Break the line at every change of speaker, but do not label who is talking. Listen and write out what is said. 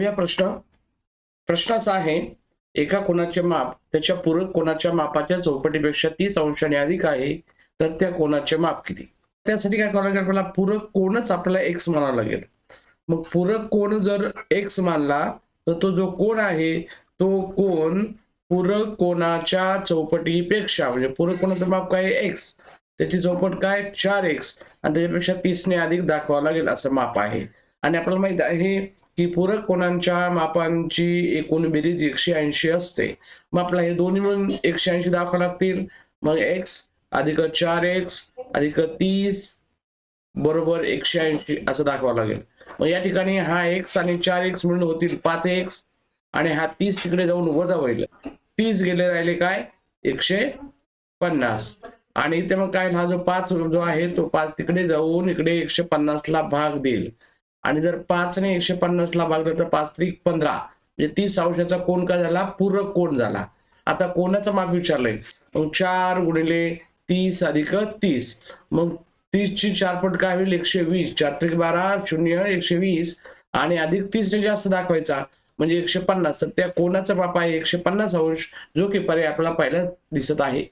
या प्रश्न असा आहे, एका कोनाचे माप त्याच्या पूरक कोनाच्या मापाच्या चौपटीपेक्षा 30 अंशांनी अधिक आहे, तर त्या कोनाचे माप किती? त्यासाठी काय करावं लागेल, आपल्याला पूरक कोनच आपल्याला x म्हणावं लागेल. मग पूरक कोन जर x मानला तर तो जो कोन आहे तो कोन पूरक कोनाच्या चौपटीपेक्षा, म्हणजे पूरक कोनाचं माप काय आहे x, त्याची चौपट काय 4x आणि त्याच्यापेक्षा 30 ने अधिक दाखवावं लागेल असं माप आहे. आणि आपल्याला माहित आहे की पूरक कोनांच्या मापांची एकूण बेरीज 180 असते. मग आपल्याला हे दोन्ही मिळून 180 दाखवावं लागतील. मग x अधिक 4x अधिक 30 बरोबर 180 असं दाखवावं लागेल. मग या ठिकाणी हा x आणि 4x मिळून होतील 5x आणि हा 30 तिकडे जाऊन वजा होईल. 30 गेले राहिले काय 150 आणि इथे मग काय, हा जो 5 जो आहे तो 5 तिकडे जाऊन इकडे 150 ला भाग देईल. आणि जर 5 ने 150 ला भागलं तर 5 त्रिक 15, म्हणजे 30 अंशाचा कोन काय झाला, पूरक कोन झाला. आता कोणाचं माप विचारलंय, मग 4 गुणिले 30 अधिक 30, मग 30 ची 4 पट काय होईल 120, 4 त्रिक 12 0 120 आणि अधिक 30 ने जास्त दाखवायचा म्हणजे 150, तर त्या कोणाचं माप आहे 150 अंश, जो की पर्याय आपल्याला पहिला दिसत आहे.